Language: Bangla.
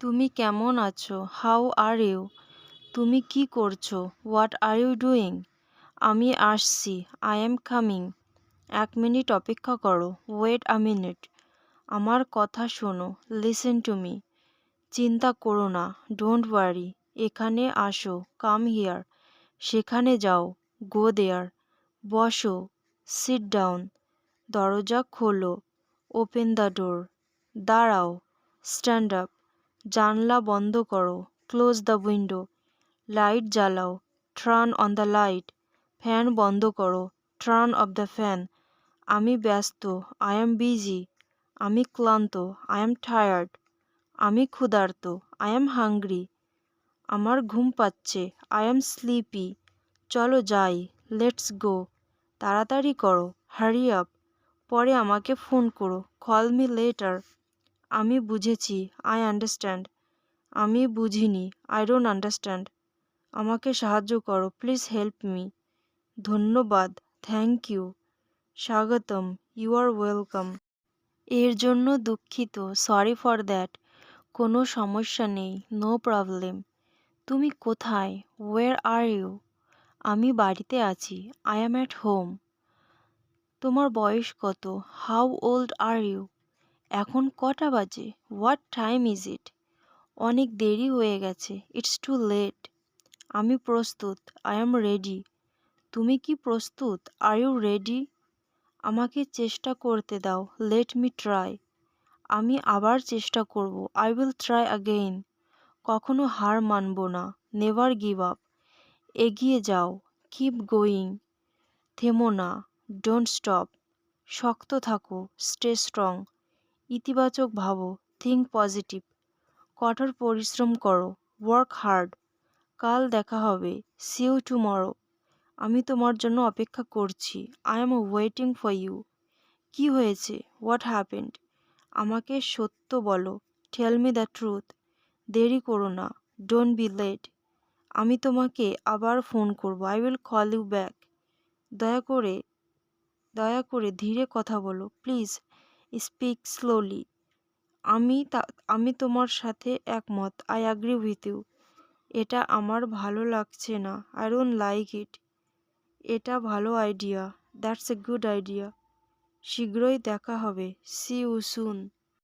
তুমি কেমন আছো? How are you? তুমি কি করছো? What are you doing? আমি আসছি। I am coming. 1 মিনিট অপেক্ষা করো। Wait a minute. আমার কথা শোনো। Listen to me. চিন্তা করো না। Don't worry. এখানে আসো। Come here. সেখানে যাও। Go there. বসো। Sit down. দরজা খোলো। Open the door. দাঁড়াও। Stand up. জানলা বন্ধ করো। Close the window. লাইট জ্বালাও। Turn on the light. Fan বন্ধ করো। Turn off the fan. আমি ব্যস্ত। I am busy. আমি ক্লান্ত। I am tired. আমি ক্ষুধার্ত। I am hungry. আমার ঘুম পাচ্ছে। I am sleepy. চলো যাই। Let's go. তাড়াতাড়ি করো। Hurry up. পরে আমাকে ফোন করো। Call me later. আমি বুঝেছি। I understand. আমি বুঝিনি। I don't understand. আমাকে সাহায্য করো। Please help me. ধন্যবাদ। Thank you. স্বাগতম। You are welcome. এর জন্য দুঃখিত। Sorry for that. কোনো সমস্যা নেই। No problem. তুমি কোথায়? Where are you? আমি বাড়িতে আছি। I am at home. তোমার বয়স কত? How old are you? এখন কটা বাজে? What time is it? অনেক দেরি হয়ে গেছে। It's too late. আমি প্রস্তুত। I am ready. তুমি কি প্রস্তুত? Are you ready? আমাকে চেষ্টা করতে দাও। Let me try. আমি আবার চেষ্টা করব। I will try again. কখনো হার মানব না। Never give up. এগিয়ে যাও। Keep going. থেমো না। Don't stop. শক্ত থাকো। Stay strong. ইতিবাচক ভাবো। Think positive. কঠোর পরিশ্রম করো। Work hard. কাল দেখা হবে। See you tomorrow. আমি তোমার জন্য অপেক্ষা করছি। I am waiting for you. কি হয়েছে? What happened? আমাকে সত্য বলো। Tell me the truth. দেরি করো না। Don't be late. আমি তোমাকে আবার ফোন করব। I will call you back. দয়া করে দয়া করে ধীরে কথা বলো। Please speak slowly. আমি তোমার সাথে একমত। I agree with you. এটা আমার ভালো লাগছে না। I don't like it. এটা ভালো idea. That's a good idea. শীঘ্রই দেখা হবে। See you soon.